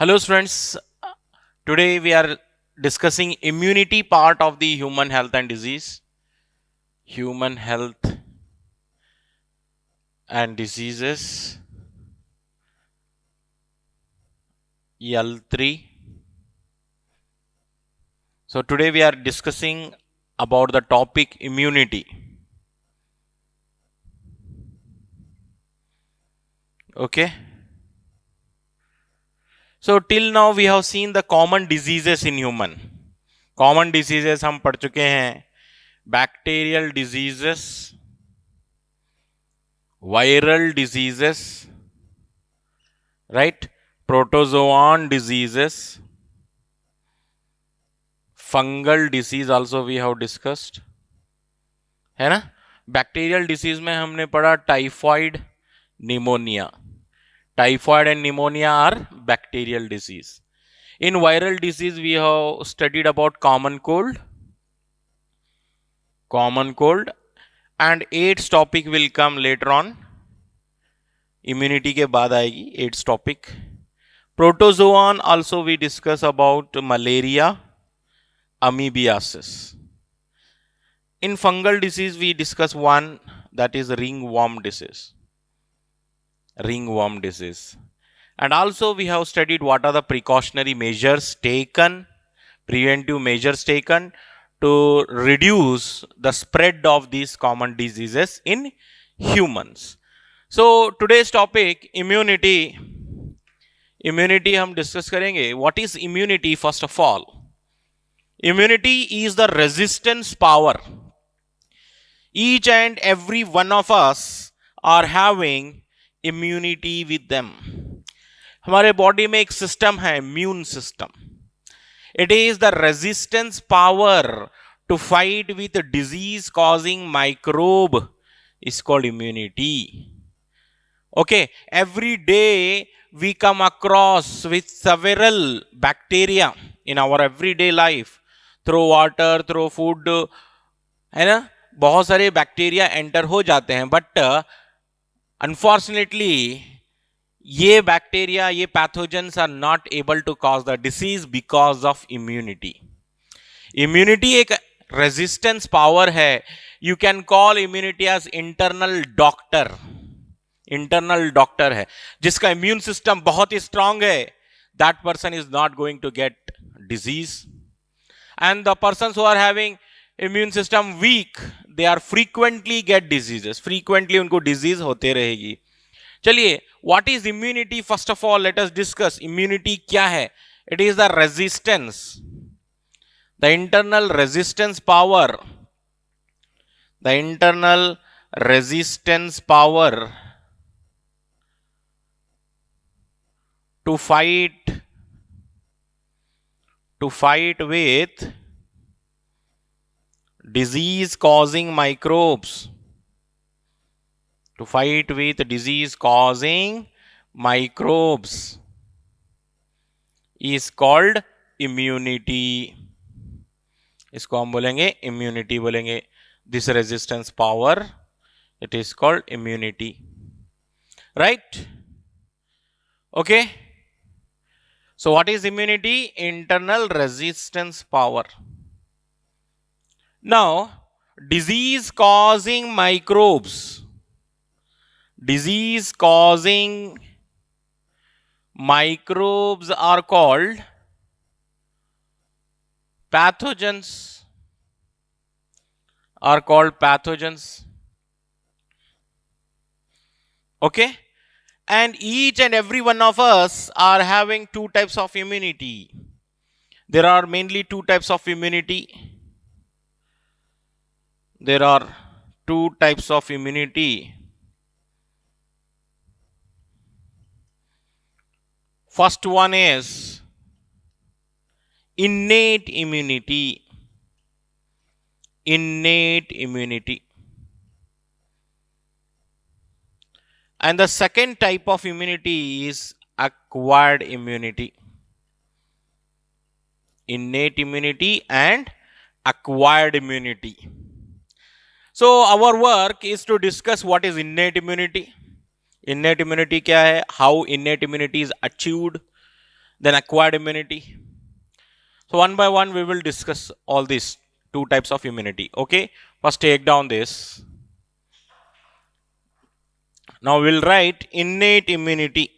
Hello, friends. Today we are discussing immunity part of the human health and disease. Human health and diseases. L3. So today we are discussing about the topic immunity. Okay. So till now we have seen the common diseases in human. Common diseases हम पढ़ चुके हैं. Bacterial diseases, viral diseases, right? Protozoan diseases, fungal disease also we have discussed, है ना. Bacterial disease में हमने पढ़ा typhoid, pneumonia. Typhoid and pneumonia are bacterial disease. In viral disease we have studied about common cold and AIDS topic will come later on. Immunity के बाद आएगी AIDS topic. Protozoan also we discuss about malaria, amoebiasis. In fungal disease we discuss one, that is ringworm disease. And also we have studied what are the precautionary measures taken, preventive measures taken to reduce the spread of these common diseases in humans. So today's topic immunity हम discuss करेंगे. What is immunity? First of all, immunity is the resistance power. Each and every one of us are having immunity with them. हमारे body में एक system है, immune system. It is the resistance power to fight with disease causing microbe is called immunity. Okay, every day we come across with several bacteria in our everyday life. Through water, through food, है ना, बहुत सारे bacteria enter हो जाते हैं. But unfortunately ये bacteria, ये pathogens are not able to cause the disease because of immunity. Immunity एक रेजिस्टेंस पावर है. You can call immunity as internal doctor है. जिसका इम्यून सिस्टम बहुत ही स्ट्रांग है, that person is not going to get disease. And the persons who are having immune system weak, they are frequently get diseases. Frequently उनको disease होते रहेगी. चलिए, what is immunity? First of all, let us discuss immunity क्या है. It is the resistance, the internal resistance power, the internal resistance power to fight with disease causing microbes. To fight with disease causing microbes is called immunity. इसको हम बोलेंगे immunity बोलेंगे. This resistance power, it is called immunity. Right? Okay. So what is immunity? Internal resistance power. Now, disease causing microbes are called pathogens. Okay. And each and every one of us are having two types of immunity. There are mainly two types of immunity. There are two types of immunity. First one is innate immunity. And the second type of immunity is acquired immunity. Innate immunity and acquired immunity. So our work is to discuss what is innate immunity. Innate immunity क्या है? How innate immunity is achieved? then acquired immunity. So one by one we will discuss all these two types of immunity. Okay, first take down this. Now we'll write innate immunity.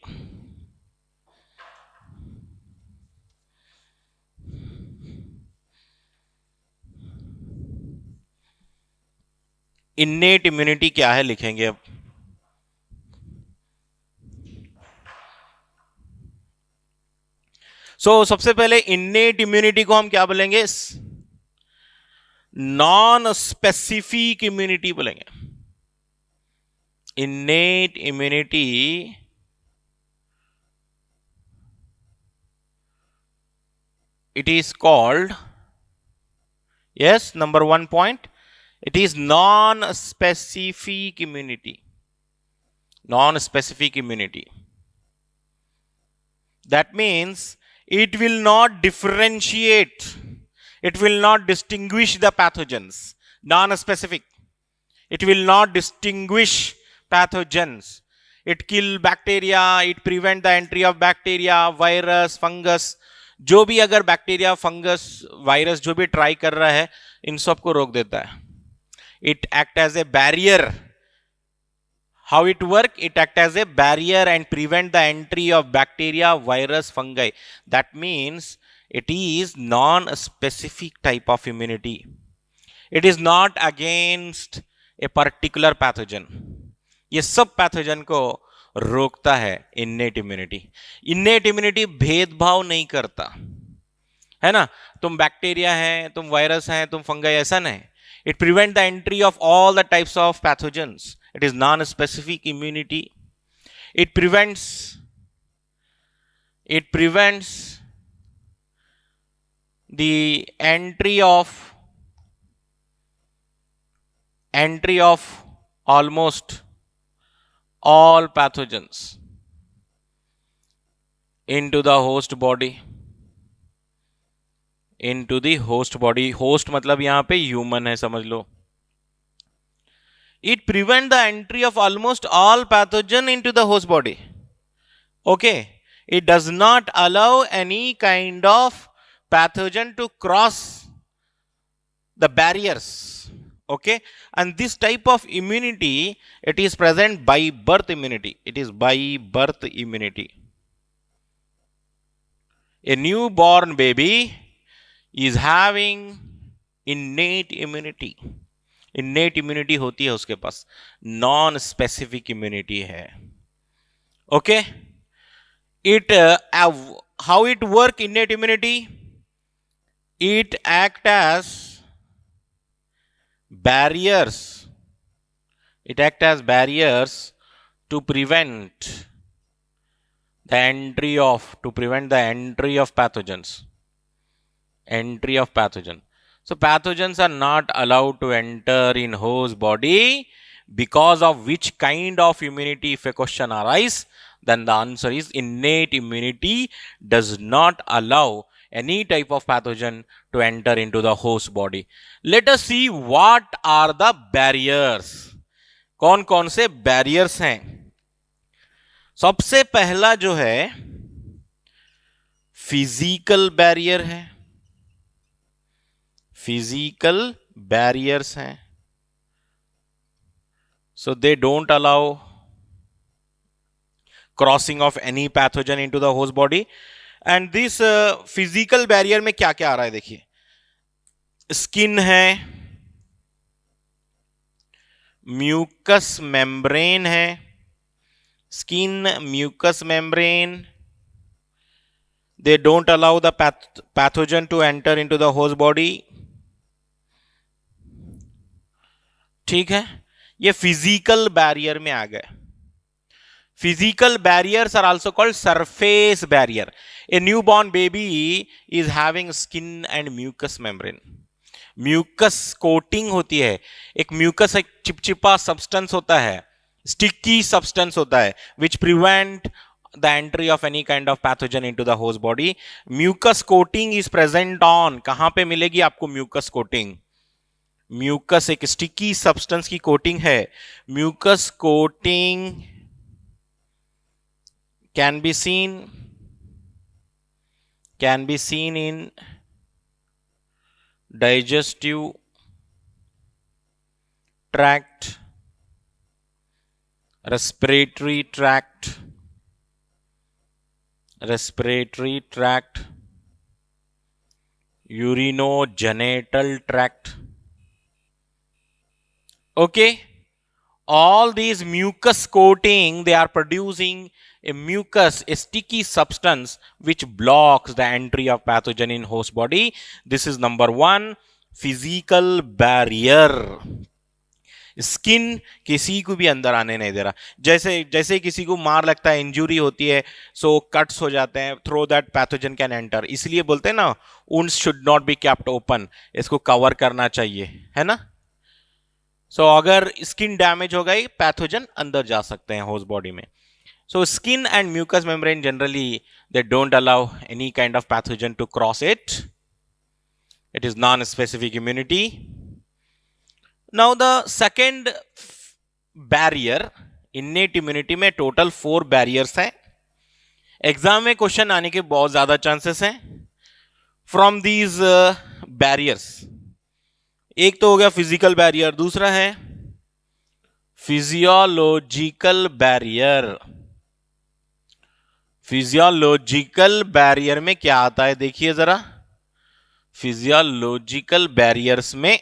innate immunity क्या है लिखेंगे अब. सबसे पहले innate immunity को हम क्या बोलेंगे? नॉन स्पेसिफिक इम्यूनिटी बोलेंगे. innate immunity it is called, yes, number 1 point, it is non-specific immunity. Non-specific immunity. That means it will not differentiate, it will not distinguish the pathogens. Non-specific. It will not distinguish pathogens. It kill bacteria, it prevent the entry of bacteria, virus, fungus. जो भी अगर bacteria, fungus, virus जो भी try कर रहा है, इन सब को रोक देता है. It act as a barrier. How it work? It act as a barrier and prevent the entry of bacteria, virus, fungi. That means it is non-specific type of immunity. It is not against a particular pathogen. ये सब pathogen को रोकता है innate immunity. innate immunity भेदभाव नहीं करता है ना. तुम बैक्टीरिया है, तुम वायरस है, तुम फंगाई, ऐसा नहीं. It prevents the entry of all the types of pathogens. It is non-specific immunity. It prevents the entry of almost all pathogens into the host body. into the host body. Host मतलब यहाँ पे human है, समझ लो. It prevent the entry of almost all pathogen into the host body. Okay. It does not allow any kind of pathogen to cross the barriers. Okay. And this type of immunity, it is present by birth immunity. It is by birth immunity. A newborn baby is having innate immunity. innate immunity होती है उसके पास, non specific immunity है. Okay. It how it work innate immunity? It act as barriers. It act as barriers to prevent the entry of pathogens. Entry of pathogen. So pathogens are not allowed to enter in host body, because of which kind of immunity, if a question arises, then the answer is innate immunity does not allow any type of pathogen to enter into the host body. Let us see what are the barriers. कौन कौन से barriers हैं. सबसे पहला जो है physical barrier है. Physical barriers हैं. So they don't allow crossing of any pathogen into the host body. And this physical barrier में क्या क्या आ रहा है देखिए. स्किन है, म्यूकस मेम्ब्रेन है. Skin, mucous membrane, they don't allow the pathogen to enter into the host body. ठीक है, ये फिजिकल बैरियर में आ गए. Physical barriers are also called surface barrier. A newborn baby is having skin and mucous membrane. Mucus coating होती है. एक mucus एक चिपचिपा सब्सटेंस होता है, स्टिकी सब्सटेंस होता है, which prevent the entry of any kind of pathogen into the host body. Mucus coating is present on, कहां पे मिलेगी आपको म्यूकस कोटिंग? म्यूकस एक स्टिकी सब्सटेंस की कोटिंग है. Mucus coating can be seen can be seen in digestive tract, respiratory tract, urinogenital tract. Okay, all these mucus coating, they are producing a mucus, a sticky substance which blocks the entry of pathogen in host body. This is number one, physical barrier. Skin किसी को भी अंदर आने नहीं दे रहा. जैसे जैसे किसी को मार लगता है, इंजुरी होती है, सो कट्स हो जाते हैं, through that pathogen can enter. इसलिए बोलते हैं ना, wounds should not be kept open, इसको कवर करना चाहिए, है ना. सो अगर स्किन डैमेज हो गई, पैथोजन अंदर जा सकते हैं होस्ट बॉडी में. So skin and mucous membrane generally they don't allow any kind of pathogen to cross it. It is non specific immunity. Now the second barrier, innate immunity में total 4 barriers हैं. Exam में question आने के बहुत ज्यादा chances हैं from these barriers. एक तो हो गया फिजिकल बैरियर, दूसरा है फिजियोलॉजिकल बैरियर. फिजियोलॉजिकल बैरियर में क्या आता है, देखिए जरा. फिजियोलॉजिकल बैरियर्स में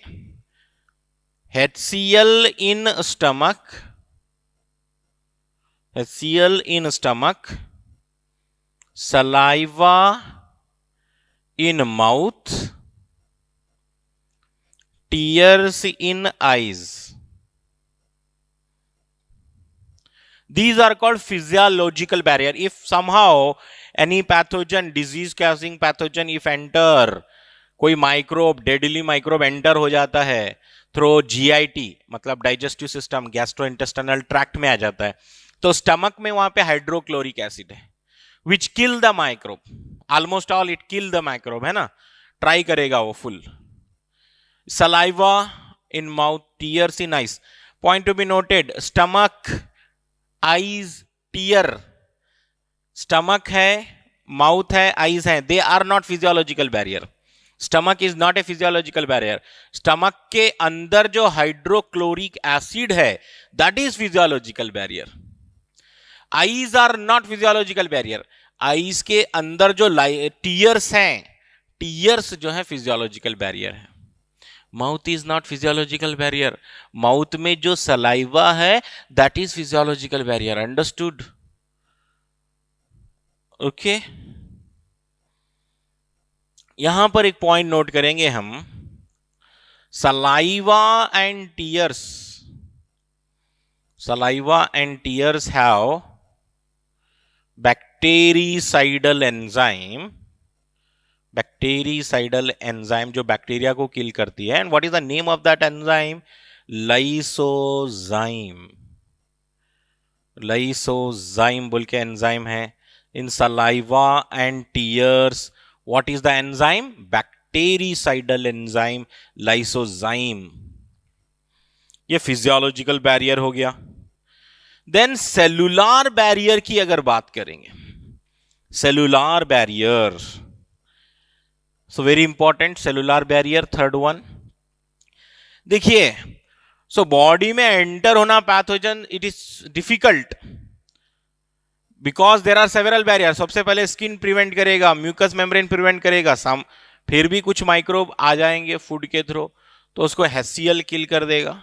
HCl in stomach, saliva in mouth, tears in eyes. These are called physiological barrier. If somehow any pathogen, disease causing pathogen, if enter, कोई माइक्रोब, डेडली माइक्रोब एंटर हो जाता है थ्रो GIT, मतलब digestive system, gastrointestinal tract में आ जाता है, तो stomach में वहां पे हाइड्रोक्लोरिक एसिड है which kill the microbe. Almost all it kill the microbe, है ना. ट्राई करेगा वो full. Saliva in mouth, tears in eyes. Point to be noted, stomach, eyes, tear. Stomach है, माउथ है, आईज है, they are not physiological barrier. Stomach is not a physiological barrier. Stomach के अंदर जो हाइड्रोक्लोरिक एसिड है, that is physiological barrier. Eyes are not physiological barrier. Eyes के अंदर जो टीयर्स हैं, टीयर्स जो है फिजियोलॉजिकल बैरियर है. Mouth is not physiological barrier. Mouth में जो सलाइवा है, that is physiological barrier. Understood? Okay. यहां पर एक पॉइंट नोट करेंगे हम. Saliva and tears, saliva and tears have bactericidal enzyme. Bactericidal enzyme जो बैक्टीरिया को किल करती है. And what is the name of that enzyme? Lysozyme. Lysozyme बोल के एंजाइम है इन saliva and tears. What is the enzyme? Bactericidal enzyme, lysozyme. ये physiological barrier हो गया. देन सेलुलर बैरियर की अगर बात करेंगे, cellular barrier, so very important. Cellular barrier, third one. देखिए, सो बॉडी में एंटर होना pathogen, it is difficult because there are several barrier. सबसे पहले स्किन प्रिवेंट करेगा, म्यूकस मेम्ब्रेन प्रिवेंट करेगा, फिर भी कुछ माइक्रोब आ जाएंगे फूड के थ्रू, तो उसको HCl किल कर देगा.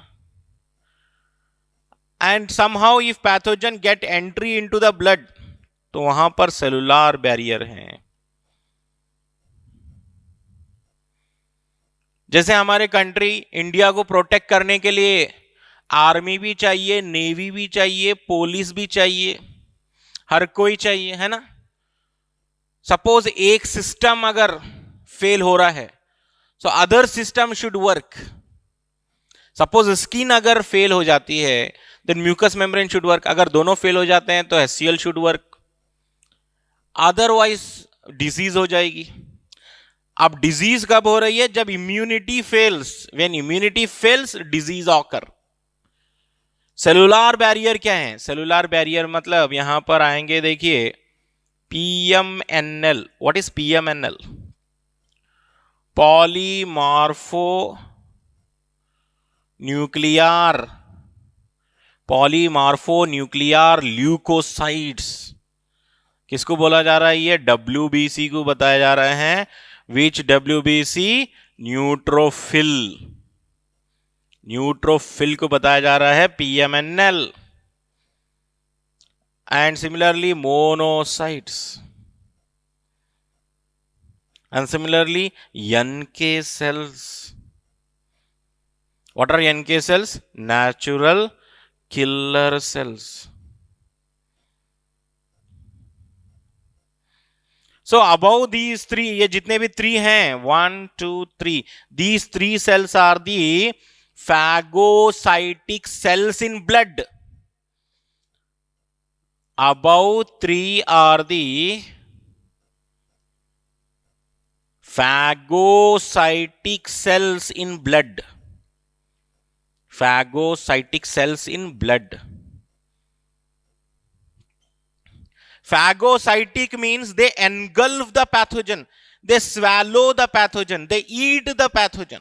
And somehow if pathogen get entry into the blood, तो वहां पर सेलुलर बैरियर है. जैसे हमारे कंट्री इंडिया को प्रोटेक्ट करने के लिए आर्मी भी चाहिए, नेवी भी चाहिए, पुलिस भी चाहिए, हर कोई चाहिए, है ना. सपोज एक सिस्टम अगर फेल हो रहा है, so other system should work. Suppose skin अगर फेल हो जाती है, then mucous membrane should work. अगर दोनों फेल हो जाते हैं तो HCl should work, otherwise disease हो जाएगी. अब डिजीज कब हो रही है? जब immunity fails. When immunity fails, disease occur. Cellular barrier क्या है? सेलुलर बैरियर मतलब यहां पर आएंगे, देखिए, PMNL. What is PMNL? Polymorphonuclear leukocytes. किसको बोला जा रहा है? ये WBC को बताया जा रहा है। विच WBC? न्यूट्रोफिल। न्यूट्रोफिल को बताया जा रहा है PMNL। And similarly monocytes, and similarly NK cells. What are NK cells? Natural killer cells. So above these three, ये जितने भी three हैं, 1 2 3, these three cells are the phagocytic cells in blood. Above three are the phagocytic cells in blood. Phagocytic cells in blood. Phagocytic means they engulf the pathogen, they swallow the pathogen, they eat the pathogen.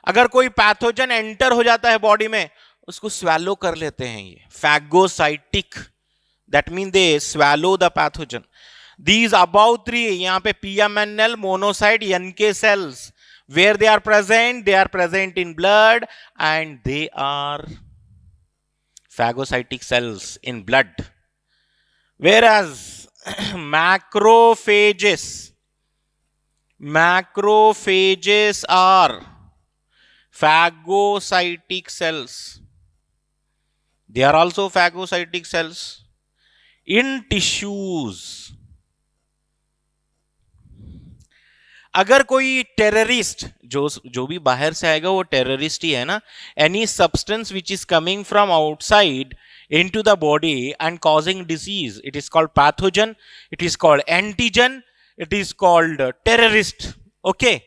अगर कोई pathogen enter हो जाता है body में, उसको swallow कर लेते हैं ये phagocytic. That means they swallow the pathogen. These above three, यहाँ पे PMNL, monocyte, NK cells, where they are present in blood, and they are phagocytic cells in blood. Whereas macrophages are phagocytic cells. They are also phagocytic cells in tissues. अगर कोई terrorist, जो भी बाहर से आएगा वो टेररिस्ट ही है ना. Any substance which is coming from outside into the body and causing disease, it is called pathogen, it is called antigen, it is called terrorist. Okay,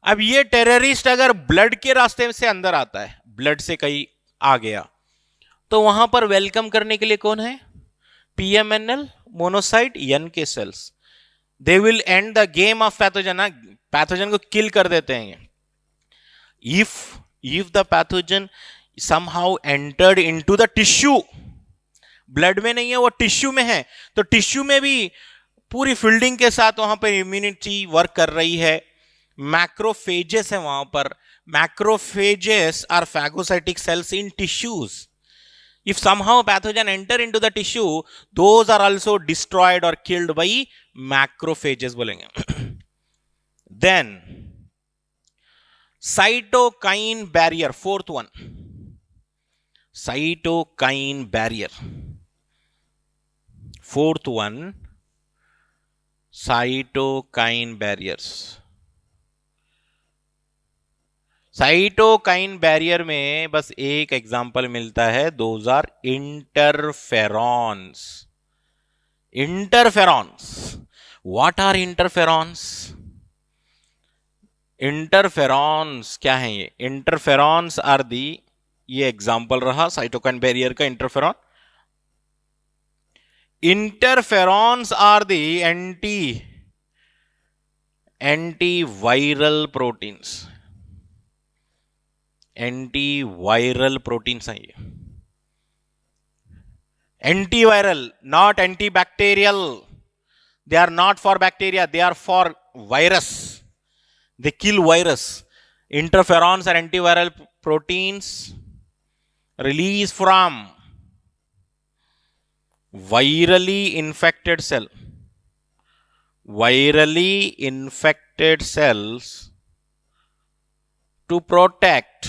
अब ये टेररिस्ट अगर ब्लड के रास्ते से अंदर आता है, ब्लड से कहीं आ गया, तो वहां पर वेलकम करने के लिए कौन है? PMNL, monocyte, NK cells. They will end the game of pathogen. Pathogen को किल कर देते हैं. If the pathogen somehow entered into the tissue, blood में नहीं है, वो टिश्यू में है, तो टिश्यू में भी पूरी फील्डिंग के साथ वहां पर इम्यूनिटी वर्क कर रही है. मैक्रोफेजेस है वहां पर. Macrophages are phagocytic cells in tissues. If somehow pathogen enter into the tissue, those are also destroyed or killed by macrophages बोलेंगे. Then cytokine barrier, fourth one, cytokine barrier. Fourth one, cytokine barriers. Cytokine barrier में बस एक example मिलता है, those are interferons. Interferons, what are interferons? Interferons क्या है ये? Interferons are the, ये एग्जांपल रहा साइटोकाइन बैरियर का, interferon. Interferons are the antiviral proteins. Antiviral proteins हैं ये. Antiviral, not antibacterial. They are not for bacteria, they are for virus. They kill virus. Interferons are antiviral proteins released from virally infected cell. Virally infected cells to protect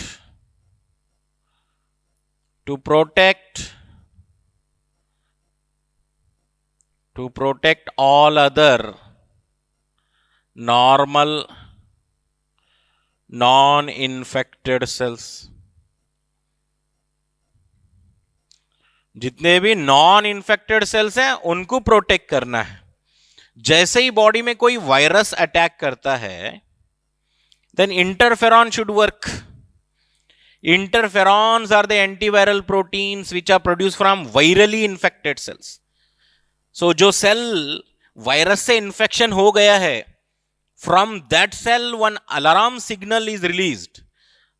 all other normal non infected cells. जितने भी non infected cells हैं उनको protect करना है. जैसे ही body में कोई virus attack करता है, then interferon should work. Interferons are the antiviral proteins which are produced from virally infected cells. So जो सेल वायरस से इन्फेक्शन हो गया है, from that cell one alarm signal is released.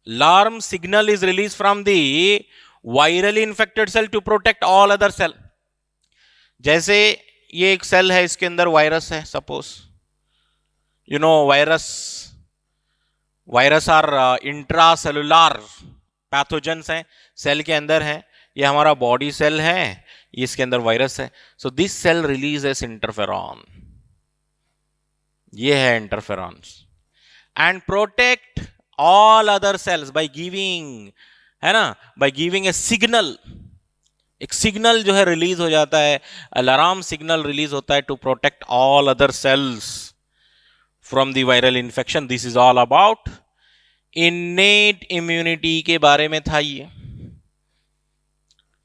Alarm signal is released from the virally infected cell to protect all other cell. जैसे ये एक cell है, इसके अंदर वायरस है, suppose you know virus are intracellular pathogens हैं, cell के अंदर है. ये हमारा बॉडी सेल है, इसके अंदर वायरस है. So this cell releases interferon. ये है interferons. And protect all other cells by giving, है ना, by giving a signal. एक सिग्नल जो है रिलीज हो जाता है, अलार्म सिग्नल रिलीज होता है to protect all other cells from the viral infection. This is all about innate immunity के बारे में था ये.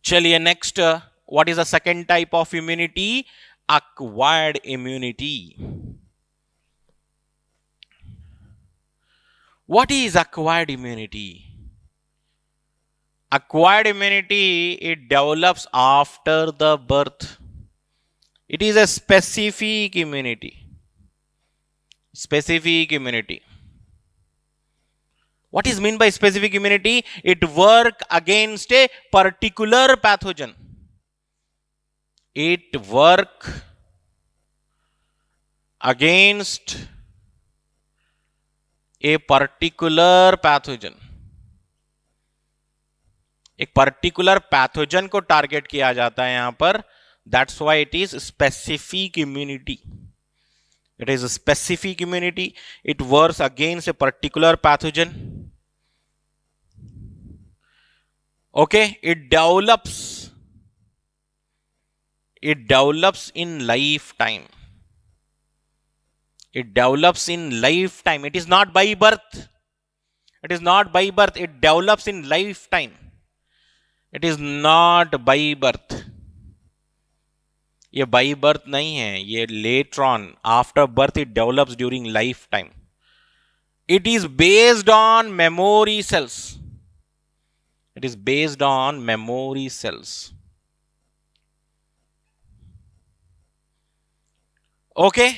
चलिए next, what is the second type of immunity? acquired immunity. What is acquired immunity? Acquired immunity, it develops after the birth. It is a specific immunity. Specific immunity. What is meant by specific immunity? It work against a particular pathogen. It work against a particular pathogen. एक particular pathogen को target किया जाता है यहां पर. That's why it is specific immunity. It is specific immunity. It works against a particular pathogen. Okay, it develops in life time. It develops in lifetime. It is not by birth. It is not by birth. It develops in lifetime. It is not by birth. ये by birth नहीं है, ये later on, after birth it develops during lifetime. It is based on memory cells. It is based on memory cells. Okay.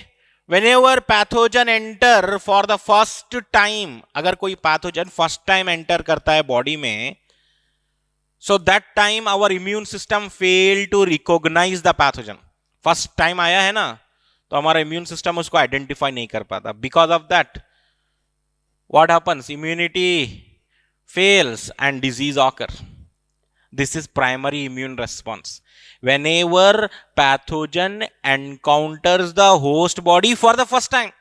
Whenever pathogen enter for the first time, अगर कोई pathogen first time enter करता है body में, so that time our immune system fail to recognize the pathogen. First time आया है ना, तो हमारा इम्यून सिस्टम उसको आइडेंटिफाई नहीं कर पाता. Because of that what happens? Immunity fails and disease occur. This is primary immune response. Whenever pathogen encounters the host body for the first time,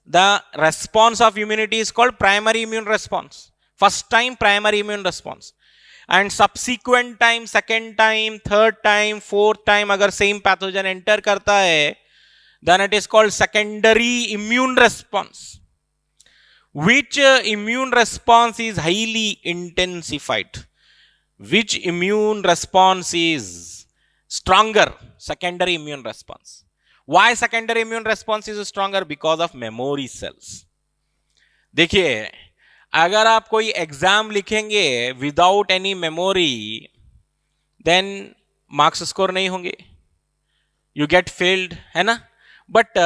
the response of immunity is called primary immune response. First time primary immune response. And subsequent time, second time, third time, fourth time, अगर same pathogen enter करता है, then it is called secondary immune response. Which immune response is highly intensified? Which immune response is stronger? Secondary immune response. Why secondary immune response is stronger? Because of memory cells. देखिए, अगर आप कोई exam लिखेंगे without any memory, then marks score नहीं होंगे, you get failed, है ना. But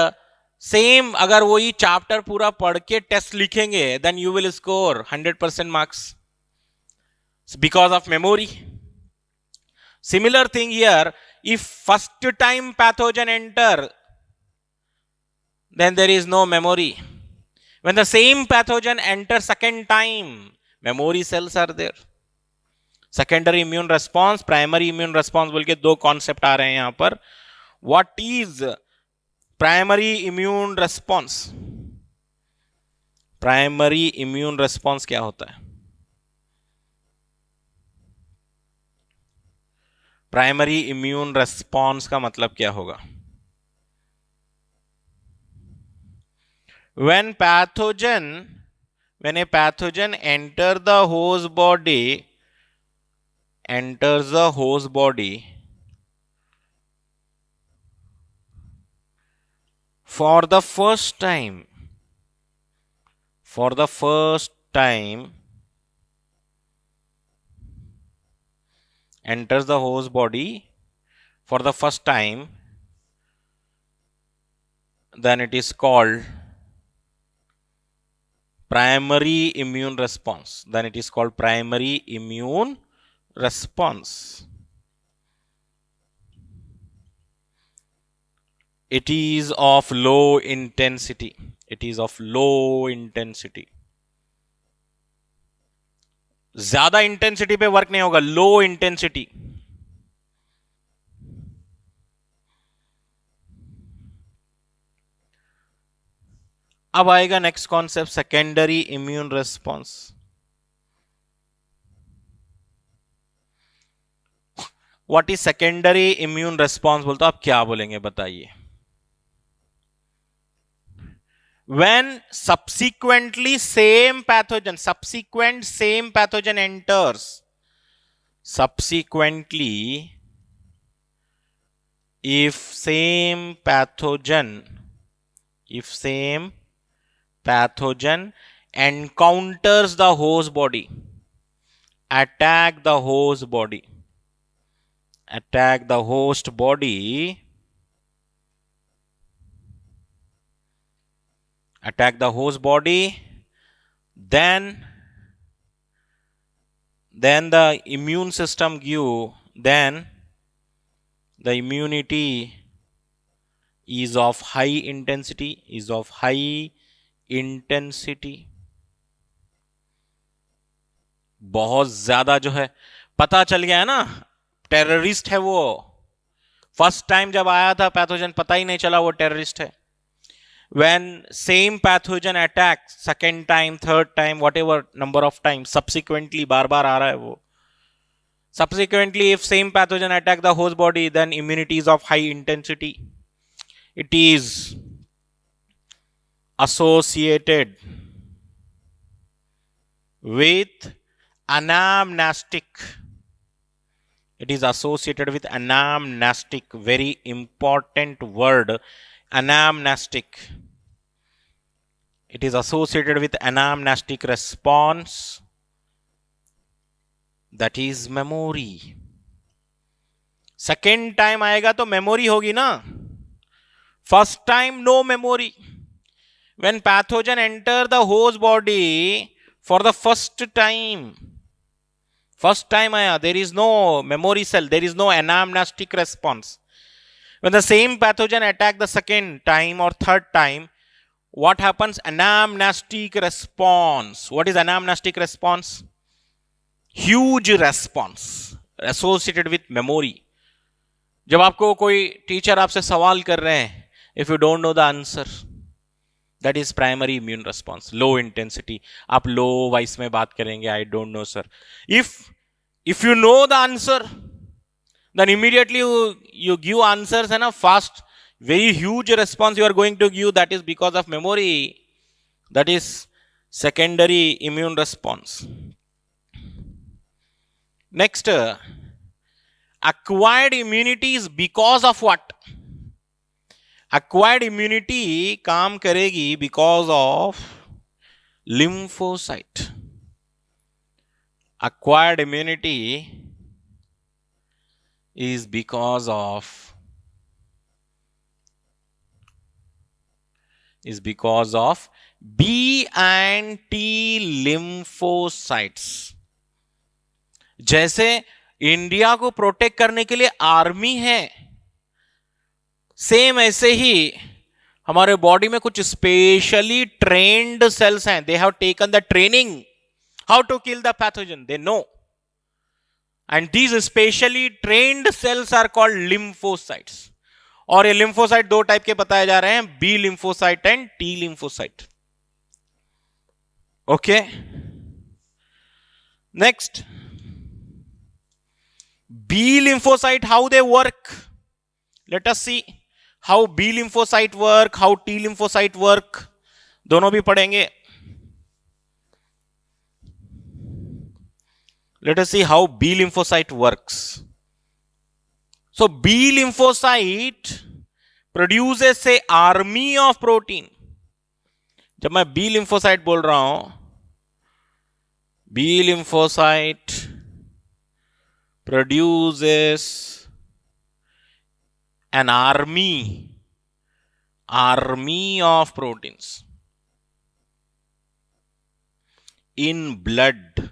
same अगर वही चैप्टर पूरा पढ़ के टेस्ट लिखेंगे, then you will score 100% marks. Because of memory. Similar thing here, if first time pathogen enter, then there is no memory. When the same pathogen enter second time, memory cells are there. Secondary immune response, primary immune response बोल के दो concept आ रहे हैं यहां पर. What is primary immune response? Primary immune response क्या होता है? प्राइमरी इम्यून रेस्पॉन्स का मतलब क्या होगा? when a pathogen enters the host body for the first time, enters the host body for the first time, then it is called primary immune response. Then it is called primary immune response. It is of low intensity. It is of low intensity. ज्यादा intensity पे work नहीं होगा, low intensity. अब आएगा next concept, secondary immune response. What is secondary immune response बोलते हो आप, क्या बोलेंगे बताइए. When subsequent same pathogen enters, subsequently if same pathogen encounters the host body, attack the host body, then the immune system then the immunity is of high intensity, बहुत ज्यादा जो है, पता चल गया है ना, टेररिस्ट है वो. फर्स्ट टाइम जब आया था पैथोजन पता ही नहीं चला वो टेररिस्ट है. When same pathogen attacks second time, third time, whatever number of times, subsequently बार बार आ रहा है वो. Subsequently, if same pathogen attack the host body, then immunity is of high intensity. It is associated with anamnestic. Very important word, anamnestic. It is associated with anamnestic response, that is memory. Second time आएगा तो memory होगी ना. First time no memory. When pathogen enter the host body for the first time आया, there is no memory cell, there is no anamnestic response. When the same pathogen attack the second time or third time, what happens? Anamnestic response. What is anamnestic response? Huge response associated with memory. जब आपको कोई teacher आपसे सवाल कर रहे हैं, if you don't know the answer, that is primary immune response, low intensity. आप low voice में बात करेंगे, I don't know sir. If you know the answer, then immediately you give answers and a fast, very huge response you are going to give. That is because of memory. That is secondary immune response. Next, acquired immunity is because of what? Acquired immunity काम करेगी because of lymphocyte. Acquired immunity is because of B and T lymphocytes. जैसे India को protect करने के लिए army है, same ऐसे ही हमारे बॉडी में कुछ स्पेशली ट्रेन्ड सेल्स हैं. They have taken the training how to kill the pathogen, they know. And these specially trained cells are called lymphocytes. और ये लिम्फोसाइट दो टाइप के बताए जा रहे हैं, B lymphocyte and T lymphocyte. Okay, next, B lymphocyte, how they work. Let us see how B lymphocyte work, how T lymphocyte work. दोनों भी पढ़ेंगे. Let us see how B lymphocyte works. So B lymphocyte produces a army of protein. जब मैं B lymphocyte बोल रहा हूं, B lymphocyte produces an army of proteins in blood.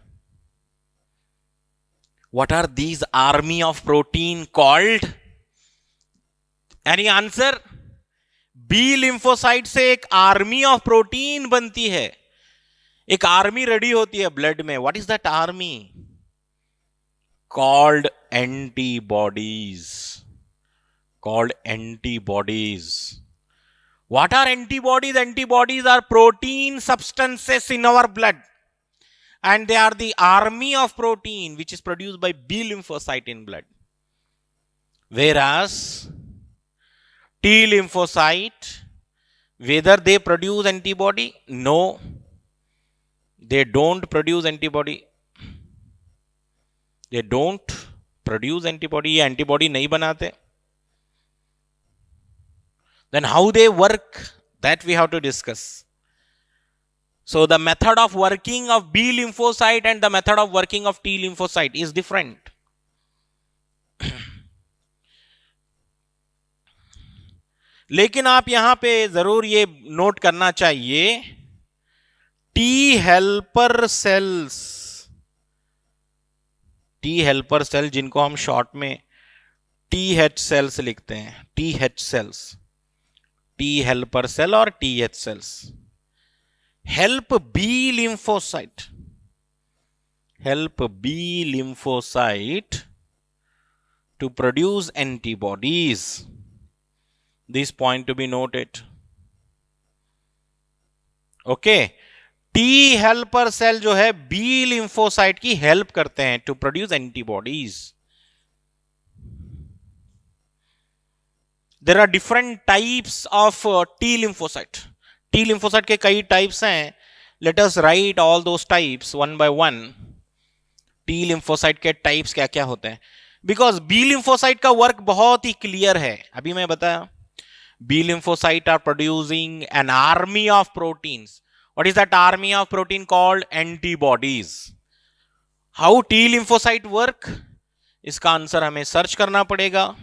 What are these army of protein called? Any answer? B lymphocyte से एक army of protein बनती है, एक आर्मी रेडी होती है ब्लड में. What is that army? Called antibodies. Called antibodies. What are antibodies? Antibodies are protein substances in our blood, and they are the army of protein which is produced by B lymphocyte in blood. Whereas T lymphocyte, whether they produce antibody? No, they don't produce antibody. They don't produce antibody. ये antibody नहीं बनाते. Then how they work, that we have to discuss. So the method of working of B lymphocyte and the method of working of T lymphocyte is different. लेकिन आप यहां पे जरूर ये note करना चाहिए, T helper cells, T helper cell जिनको हम शॉर्ट में TH सेल्स लिखते हैं, TH cells, T helper cell or TH cells, help B lymphocyte to produce antibodies. This point to be noted. Okay, T helper cell जो है B lymphocyte की help करते हैं to produce antibodies. There are different types of T lymphocyte. T lymphocyte के कई types हैं. Let us write all those types one by one. T lymphocyte के types क्या क्या होते हैं? Because B lymphocyte का work बहुत ही clear है. अभी मैं बताया. B lymphocyte are producing an army of proteins. What is that army of protein called? Antibodies. How T lymphocyte work? इसका आंसर हमें सर्च करना पड़ेगा.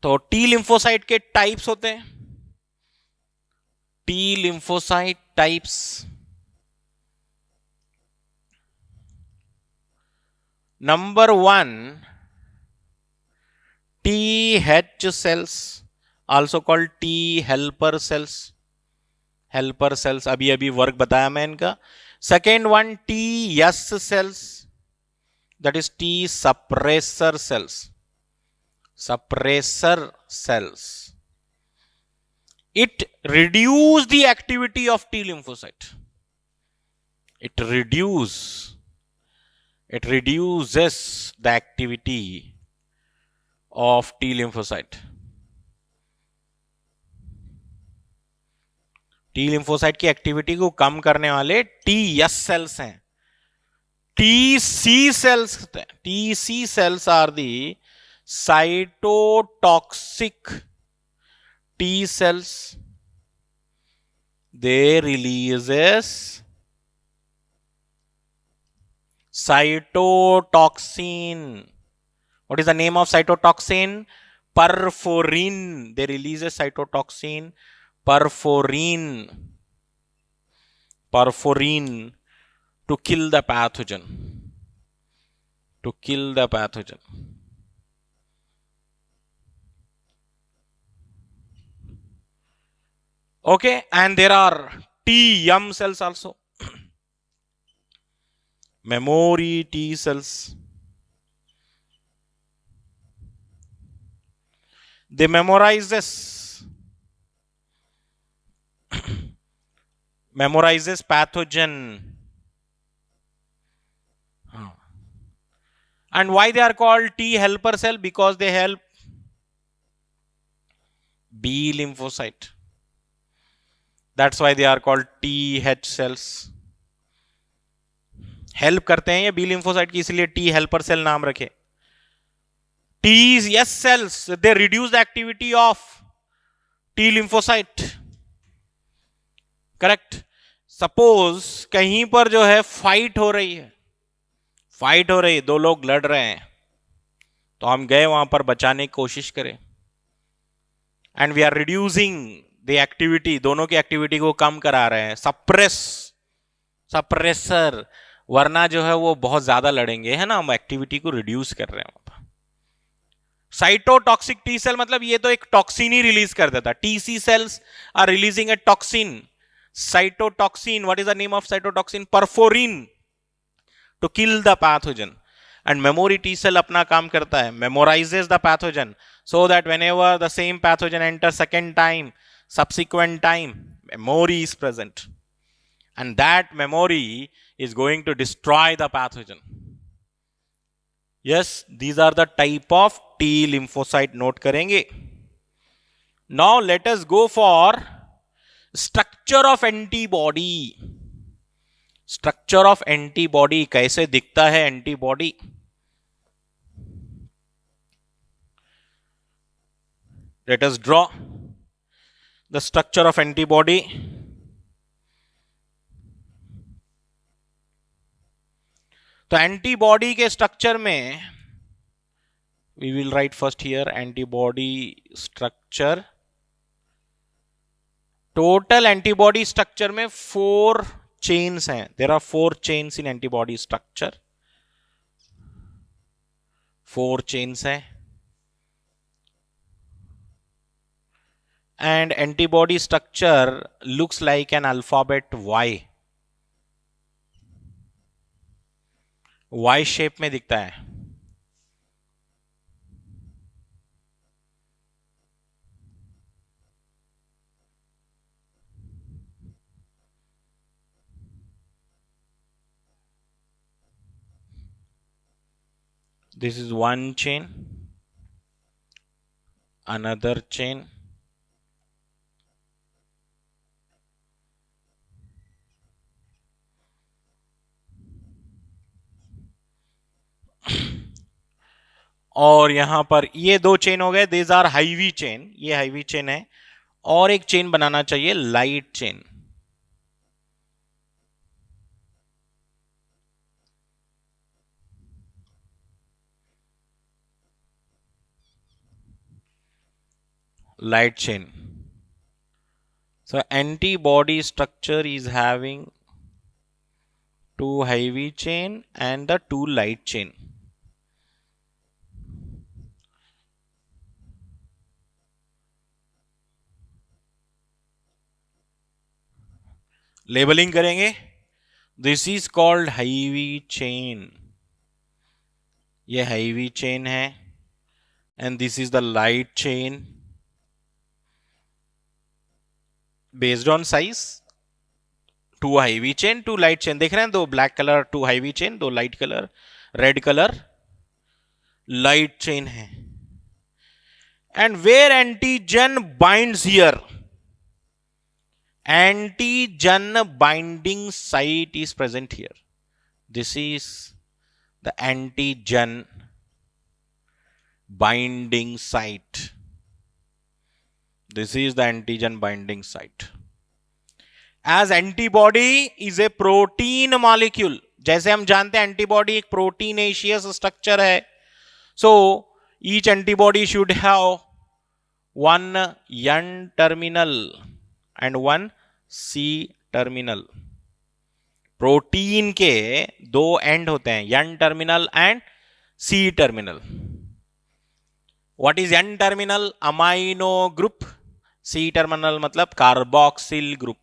तो टी लिम्फोसाइट के टाइप्स होते हैं. T lymphocyte types, number 1, TH cells, also called T helper cells. Helper cells अभी अभी वर्क बताया मैं इनका. Second one TS cells, that is T suppressor cells. Suppressor cells. It reduces the activity of T lymphocyte. It reduces the activity of T lymphocyte. T lymphocyte की activity को कम करने वाले TS cells हैं. TC cells, TC cells are the cytotoxic T cells. They releases cytotoxin. What is the name of cytotoxin? Perforin. They releases cytotoxin perforin to kill the pathogen. Okay, and there are TM cells also. Memory T cells. They memorizes pathogen. And why they are called T helper cell? Because they help B lymphocyte. That's why they are called TH cells. Help करते हैं ये B lymphocyte की, इसलिए T helper cell नाम रखे. TS cells, they reduce the activity of T lymphocyte. Correct. Suppose कहीं पर जो है फाइट हो रही है, दो लोग लड़ रहे हैं, तो हम गए वहां पर बचाने की कोशिश करें, and we are reducing the activity, दोनों की एक्टिविटी को कम करा रहे हैं, सप्रेसर, वरना जो है वो बहुत ज्यादा लड़ेंगे, है ना, हम एक्टिविटी को रिड्यूस कर रहे हैं वहां पर। साइटोटॉक्सिक टी सेल मतलब ये तो एक टॉक्सिन ही रिलीज कर देता, TC cells are releasing a toxin, cytotoxin, what is the name of cytotoxin, perforin, to kill the pathogen. And memory T cell अपना काम करता है, memorizes the pathogen, so that whenever the same pathogen enter second time, subsequent time, memory is present, and that memory is going to destroy the pathogen. Yes, these are the type of T lymphocyte, note करेंगे. Now let us go for structure of antibody. Structure of antibody, कैसे दिखता है antibody? Let us draw the structure of antibody. तो antibody के structure में we will write first here antibody structure. Total antibody structure में 4 chains हैं. There are 4 chains in antibody structure. 4 chains हैं. And antibody structure looks like an alphabet Y. Y shape में दिखता है. This is one chain, another chain, और यहां पर ये 2 चेन हो गए. दिस आर हाईवी चेन, ये हाईवी चेन है. और एक चेन बनाना चाहिए light chain. Light chain. So antibody structure is having 2 heavy chain and the 2 light chain. Labelling करेंगे. This is called heavy chain. ये heavy chain है. And this is the light chain. Based on size, 2 heavy chain, 2 light chain. देख रहे हैं, 2 black colour, 2 heavy chain, 2 light colour, red colour light chain है. And where antigen binds here, antigen binding site is present here. This is the antigen binding site. This is the antigen binding site. As antibody is a protein molecule, जैसे हम जानते हैं antibody एक proteinaceous structure है. So each antibody should have one N terminal and one C terminal. Protein के 2 and होते हैं, N terminal and C terminal. What is N terminal? Amino group. C terminal मतलब कार्बोक्सिल ग्रुप.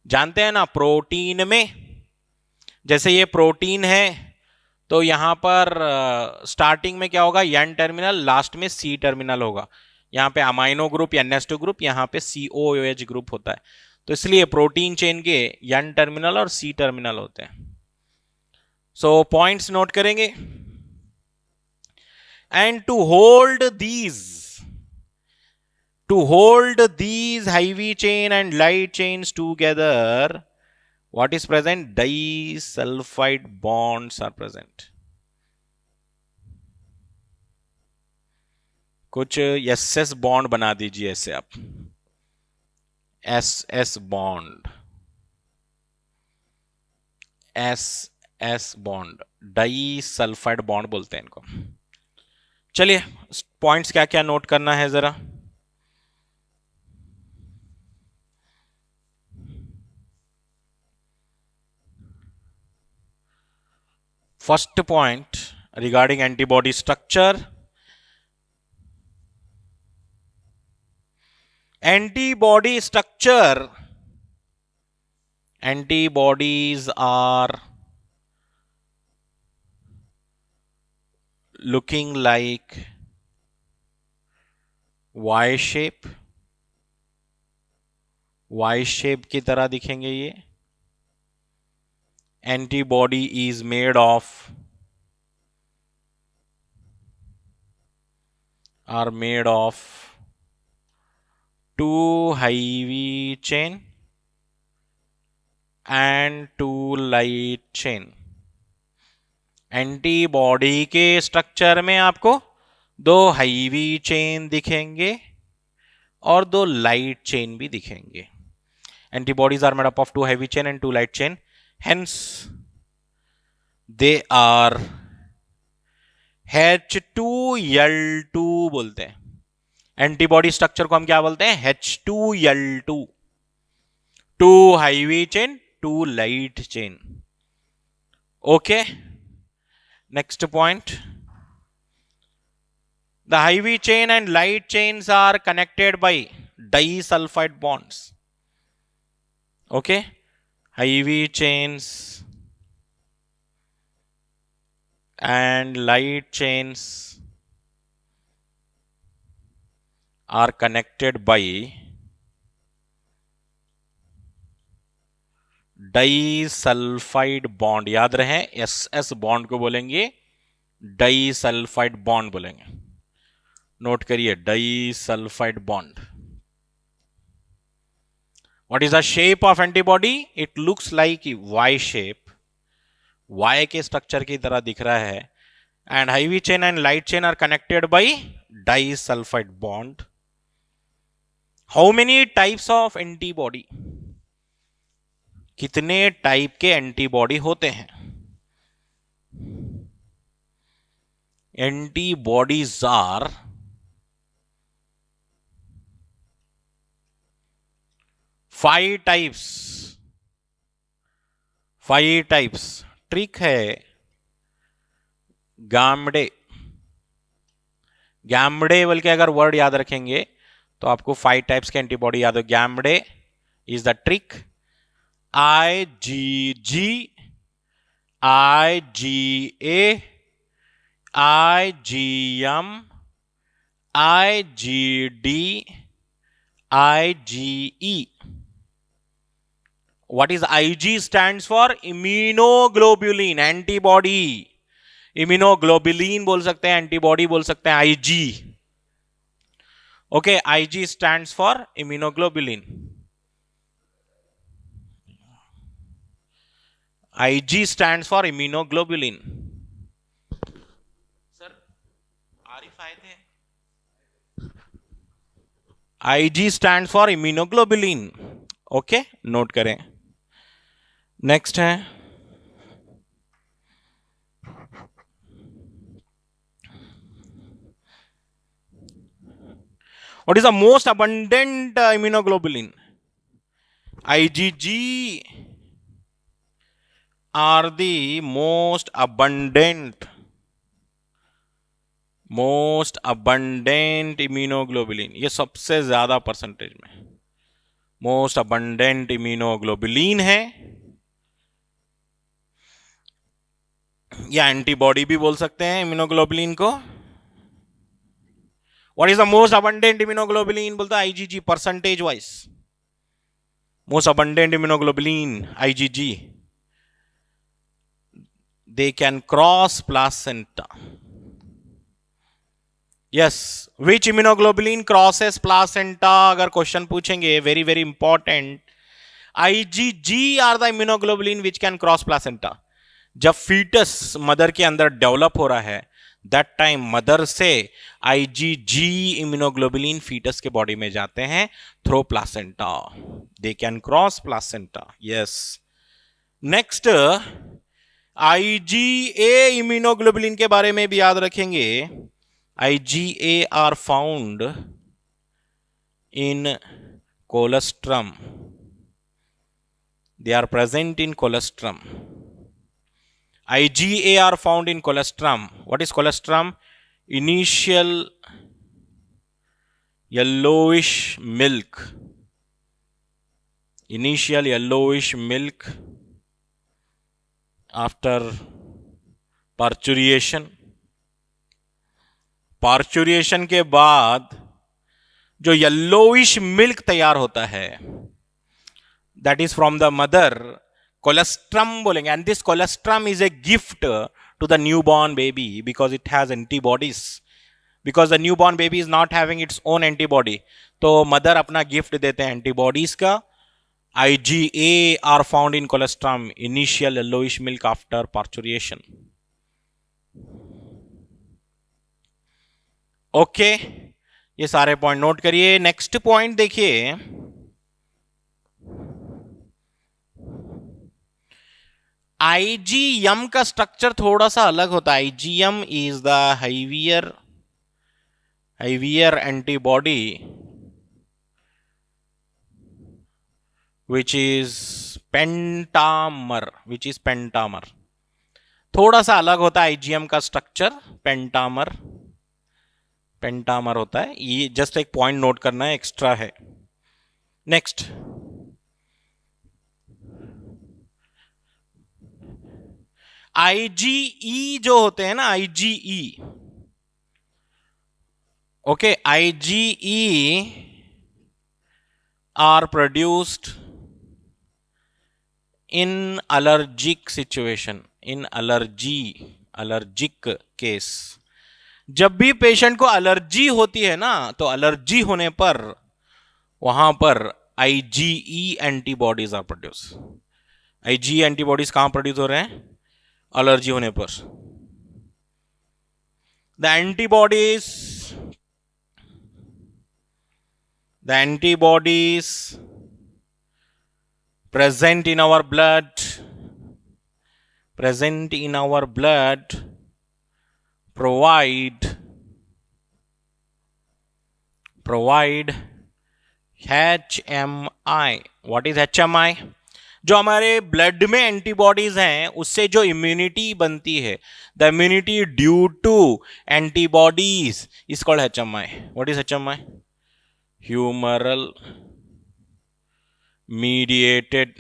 जानते हैं ना, protein में जैसे ये प्रोटीन है तो यहां पर स्टार्टिंग में क्या होगा, N टर्मिनल, लास्ट में C टर्मिनल होगा. यहाँ पे अमाइनो ग्रुप या NH2 ग्रुप, यहाँ पे COOH ग्रुप होता है. तो इसलिए प्रोटीन चेन के N टर्मिनल और C टर्मिनल होते हैं. सो पॉइंट्स नोट करेंगे. And to hold these heavy chain and light chains together, what is present? Disulfide bonds are present. कुछ SS बॉन्ड बना दीजिए ऐसे आप, SS bond, SS bond, disulphide bond बोलते हैं इनको. चलिए पॉइंट्स क्या क्या नोट करना है जरा। First point regarding antibody structure, antibody structure, antibodies are looking like Y shape, Y shape की तरह दिखेंगे ये। Antibody is made of are made of 2 heavy chain and 2 light chain। Antibody के स्ट्रक्चर में आपको 2 हाईवी चेन दिखेंगे और 2 light chain भी दिखेंगे। Antibodies are made up of 2 heavy chain and 2 light chain, hence they are H2L2 बोलते हैं। Antibody structure को हम क्या बोलते हैं? H2L2, 2 heavy chain, 2 light chain। okay, next point, the heavy chain and light chains are connected by disulfide bonds। okay, heavy chains and light chains are connected by disulphide bond. याद रहे SS bond को बोलेंगे disulphide bond बोलेंगे। नोट करिए disulphide bond. What is the shape of antibody? It looks like Y shape, Y के structure की तरह दिख रहा है। And heavy chain and light chain are connected by disulphide bond. How many types of antibody? कितने type के antibody होते हैं? Antibodies are 5 types. 5 types. Trick है गैम्डे, गैम्डे बोल के अगर वर्ड याद रखेंगे तो आपको 5 टाइप्स के एंटीबॉडी याद हो। GAMDE is the trick. IgG, IgA, IgM, IgD, IgE। What is Ig stands for? Immunoglobulin antibody. Immunoglobulin बोल सकते हैं, एंटीबॉडी बोल सकते हैं, Ig। Okay, Ig stands for immunoglobulin. Ig stands for immunoglobulin। Sir Arif आए थे। Ig stands for immunoglobulin। Okay, note करें। Next है what is the most abundant immunoglobulin? IgG are the most abundant immunoglobulin। ये सबसे ज्यादा परसेंटेज में most abundant immunoglobulin है, या एंटीबॉडी भी बोल सकते हैं इम्यूनोग्लोबुलिन को। What is the most abundant immunoglobulin? बोलता है IgG percentage wise. Most abundant immunoglobulin IgG। they can cross placenta। yes, which immunoglobulin crosses placenta? अगर क्वेश्चन पूछेंगे, very very important, IgG are the immunoglobulin which can cross placenta। जब foetus mother के अंदर develop हो रहा है, that time mother से IgG immunoglobulin foetus के बॉडी में जाते हैं through placenta. They can cross placenta. Yes, next IgA immunoglobulin के बारे में भी याद रखेंगे। IgA are found in colostrum. They are present in colostrum. IgA are found in colostrum. What is colostrum? Initial yellowish milk. Initial yellowish milk after parturition. पार्चुरिएशन के बाद जो yellowish milk तैयार होता है, that is from the mother. Colostrum बोलेंगे. And this colostrum is a gift to the new born baby because it has antibodies. Because the new born baby is not having its own antibody, तो mother अपना gift देते हैं antibodies का. IgA are found in colostrum, initial yellowish milk after parturition. Okay, ये सारे point note करिए. Next point देखिए. IgM का स्ट्रक्चर थोड़ा सा अलग होता है. IgM is the heavier antibody which is pentamer. थोड़ा सा अलग होता है IgM का स्ट्रक्चर. पेंटामर होता है. ये जस्ट एक पॉइंट नोट करना है, एक्स्ट्रा है. नेक्स्ट, IgE जो होते हैं ना, IgE. Okay, IgE are produced in allergic situation, in allergic case. जब भी पेशेंट को एलर्जी होती है ना, तो एलर्जी होने पर वहां पर IgE antibodies are produce. IgE antibodies कहां प्रोड्यूस हो रहे हैं? एलर्जी होने पर. The antibodies present in our blood provide HMI. What is HMI? जो हमारे ब्लड में एंटीबॉडीज हैं उससे जो इम्यूनिटी बनती है, the immunity due to antibodies is called HMI. What is HMI? Humoral mediated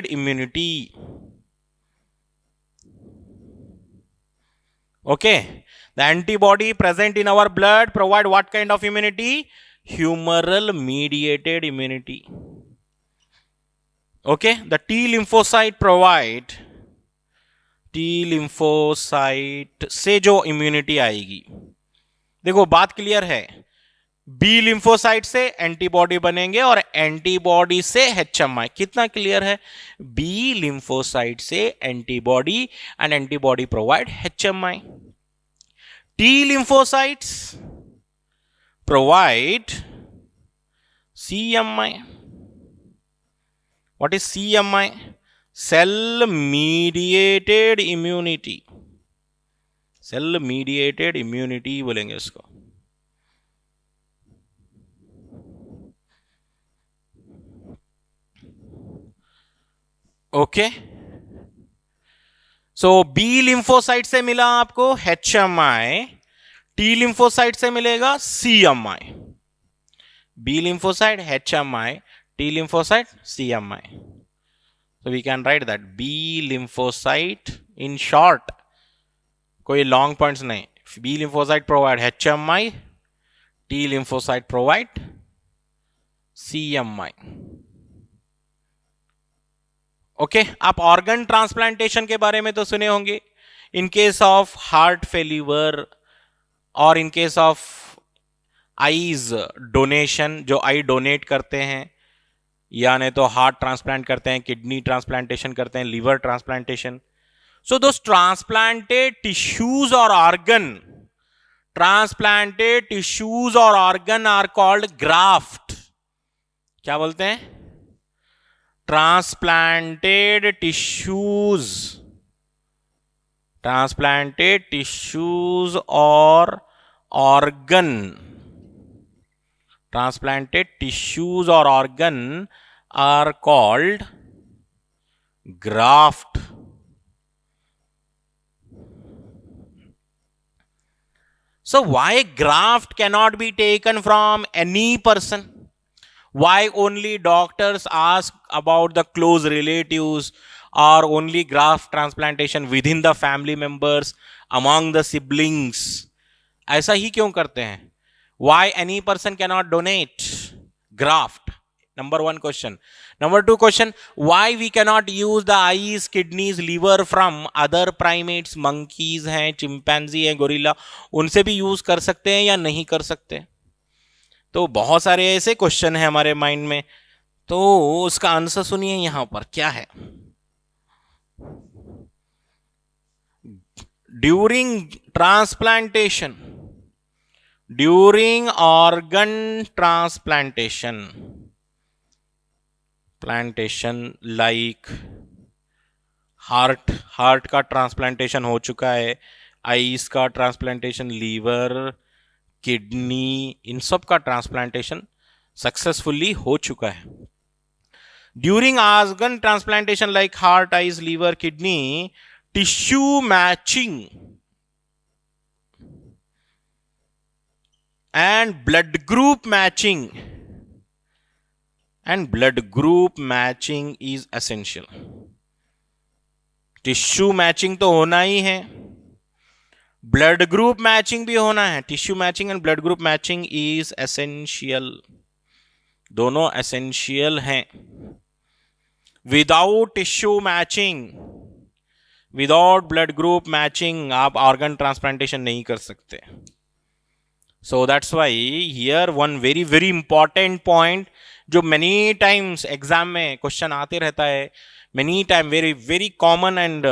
immunity. Okay, the antibody present in our blood provide what kind of immunity? Humoral mediated immunity. Okay, the T lymphocyte provide, T lymphocyte से जो immunity आएगी, देखो बात clear है. B lymphocyte से antibody बनेंगे और antibody से HMI. कितना क्लियर है? बी लिम्फोसाइट से antibody and antibody provide HMI. T lymphocytes provide CMI. What is CMI? Cell mediated immunity. Cell mediated immunity बोलेंगे इसको. ओके, सो बी लिम्फोसाइट से मिला आपको HMI, टी लिम्फोसाइट से मिलेगा CMI. B lymphocyte HMI, T lymphocyte CMI. So we can write that B lymphocyte in short, कोई long points नहीं. B lymphocyte provide HMI, T lymphocyte provide CMI. Okay, आप organ transplantation के बारे में तो सुने होंगे. In case of heart failure और in case of eyes donation, जो आई डोनेट करते हैं या नहीं तो हार्ट ट्रांसप्लांट करते हैं, किडनी ट्रांसप्लांटेशन करते हैं, लिवर ट्रांसप्लांटेशन. सो दोस ट्रांसप्लांटेड टिश्यूज और ऑर्गन आर कॉल्ड ग्राफ्ट. क्या बोलते हैं? Transplanted tissues transplanted tissues or organ, transplanted tissues or organ are called graft. So why graft cannot be taken from any person? Why only doctors ask about the close relatives, or only graft transplantation within the family members, among the siblings? ऐसा ही क्यों करते हैं? Why any person cannot donate graft? Number one question. Number two question, why we cannot use the eyes, kidneys, liver from other primates? monkeys हैं, chimpanzee हैं, gorilla, उनसे भी use कर सकते हैं या नहीं कर सकते? तो बहुत सारे ऐसे क्वेश्चन है हमारे माइंड में, तो उसका आंसर सुनिए यहां पर क्या है. During transplantation, during organ transplantation, plantation like heart का ट्रांसप्लांटेशन हो चुका है, आईज का ट्रांसप्लांटेशन, लीवर, किडनी, इन सब का ट्रांसप्लांटेशन सक्सेसफुली हो चुका है. During organ transplantation like heart, eyes, liver, kidney, tissue matching and blood group matching is essential. Tissue matching तो होना ही है, ब्लड ग्रुप मैचिंग भी होना है. Tissue matching and blood group matching is essential, दोनों एसेंशियल हैं. Without tissue matching, without blood group matching आप organ transplantation नहीं कर सकते. So that's why here one very very important point जो many times exam में question आते रहता है, many time very very common and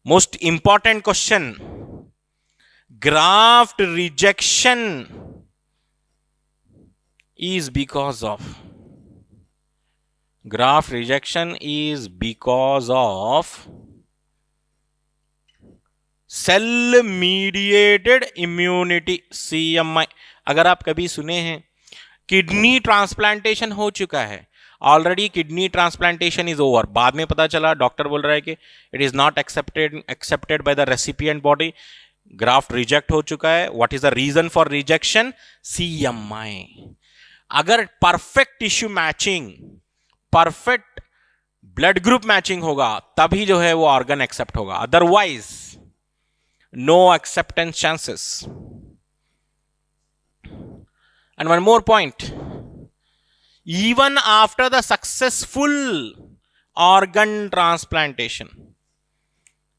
most important question, graft rejection is because of cell mediated immunity, CMI. अगर आप कभी सुने हैं किडनी ट्रांसप्लांटेशन हो चुका है, already kidney transplantation is over, बाद में पता चला डॉक्टर बोल रहा है कि it is not accepted by the recipient body, graft reject हो चुका है. What is the reason for rejection? CMI. अगर perfect tissue matching, perfect blood group matching होगा तभी जो है वो ऑर्गन एक्सेप्ट होगा, otherwise no acceptance chances. And one more point, even after the successful organ transplantation,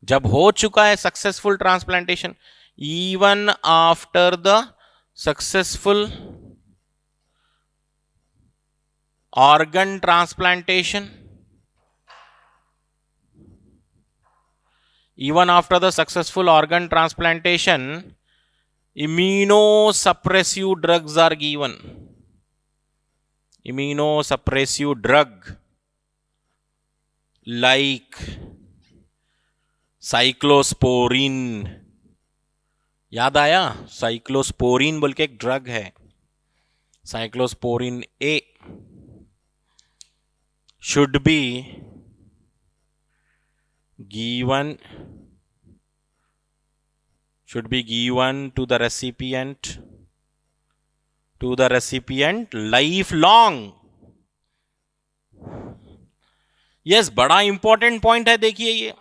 जब हो चुका है successful transplantation, even after the successful organ transplantation, even after the successful organ transplantation, immunosuppressive drugs are given. Immunosuppressive drug like cyclosporin. याद आया? Cyclosporin बोल के एक drug है, cyclosporin A should be given to the recipient lifelong. Yes, बड़ा important point है, देखिए ये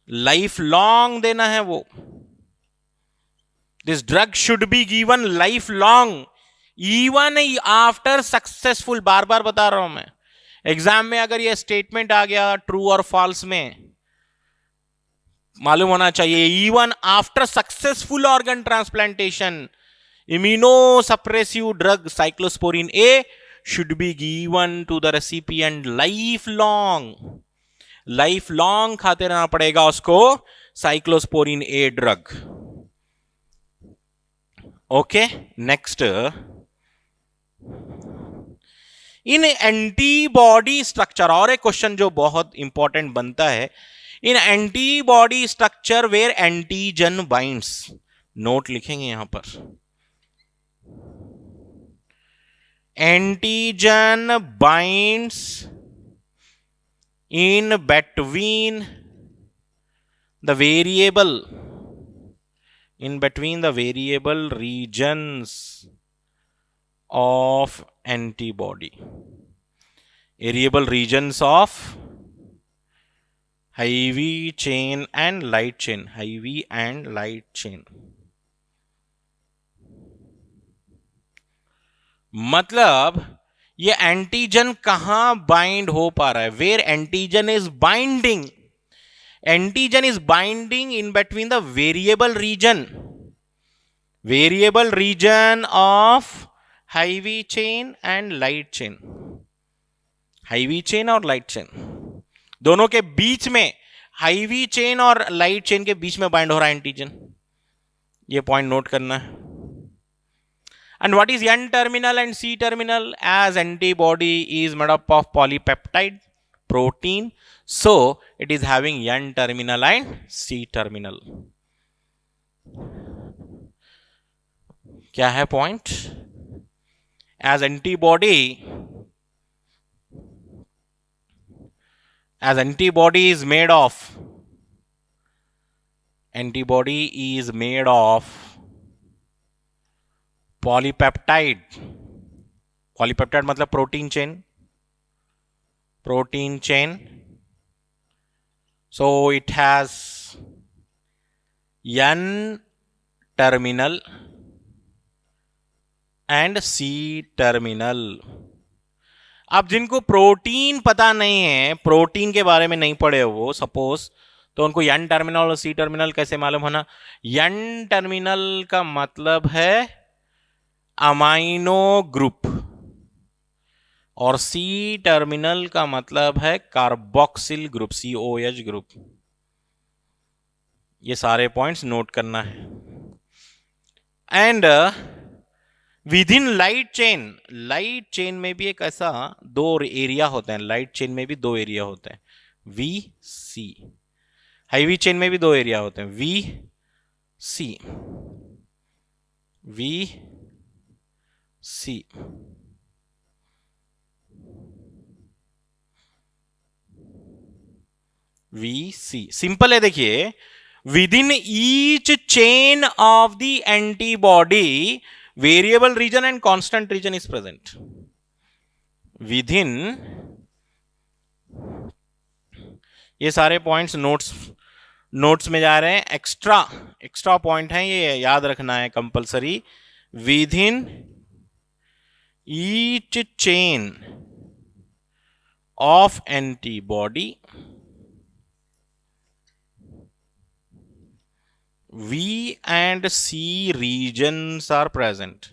लाइफ लॉन्ग देना है वो. This drug should be given life long, even after successful. बार बार बता रहा हूं मैं, एग्जाम में अगर ये स्टेटमेंट आ गया ट्रू और फॉल्स में, मालूम होना चाहिए even after successful organ transplantation, immunosuppressive drug cyclosporin A should be given to the recipient lifelong. Lifelong खाते रहना पड़ेगा उसको cyclosporin A drug. Okay, next, in antibody structure, और एक क्वेश्चन जो बहुत इंपॉर्टेंट बनता है, in antibody structure where antigen binds, note लिखेंगे यहां पर, antigen binds in between the variable regions of antibody, variable regions of heavy chain and light chain, heavy and light chain. मतलब ये एंटीजन कहां बाइंड हो पा रहा है, where antigen is binding, antigen is binding in between the variable region of heavy chain and light chain, heavy chain और light chain दोनों के बीच में, हाईवी चेन और लाइट चेन के बीच में बाइंड हो रहा है एंटीजन, ये पॉइंट नोट करना है. And what is N terminal and C terminal? As antibody is made up of polypeptide protein, so it is having N terminal and C terminal. क्या है point? As antibody is made of polypeptide, polypeptide मतलब protein chain, so it has N terminal and C terminal. अब जिनको protein पता नहीं है, protein के बारे में नहीं पढ़े वो सपोज, तो उनको N टर्मिनल और C टर्मिनल कैसे मालूम होना? N टर्मिनल का मतलब है अमाइनो ग्रुप और C टर्मिनल का मतलब है कार्बोक्सिल ग्रुप, COH ग्रुप. ये सारे पॉइंट्स नोट करना है. And with in light chain में भी एक ऐसा दो एरिया होता है, लाइट चेन में भी दो एरिया होते हैं, VC. हाईवी चेन में भी दो एरिया होते हैं, VC. सिंपल है. देखिए, with in each chain of the antibody variable region and constant region is present. With in, ये सारे पॉइंट्स नोट्स में जा रहे हैं, एक्स्ट्रा पॉइंट है, ये याद रखना है compulsory. With in each chain of antibody V and C regions are present.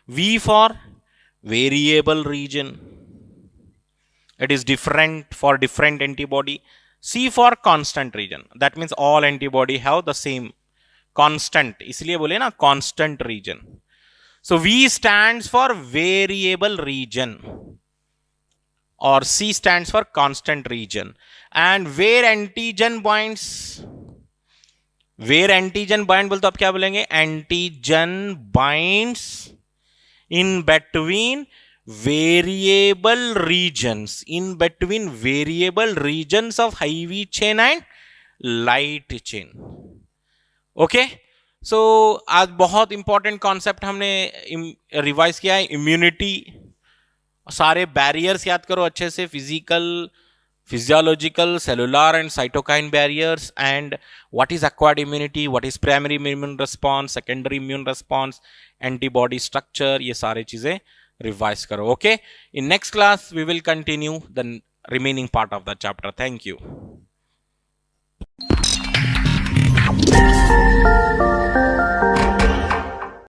V for variable region, it is different for different antibody. C for constant region, that means all antibody have the same constant, इसलिए बोले ना constant region. So V stands for variable region और C stands for constant region. And where antigen binds बोल तो आप क्या बोलेंगे? Antigen binds in between variable regions of heavy chain and light chain. Okay, so आज बहुत important concept हमने revise किया है. इम्यूनिटी, सारे बैरियर्स याद करो अच्छे से, physical, physiological, cellular and cytokine barriers, and what is acquired immunity, what is primary immune response, secondary immune response, antibody structure, ये सारे चीजें रिवाइज करो. Okay, in next class we will continue the remaining part of the chapter. Thank you.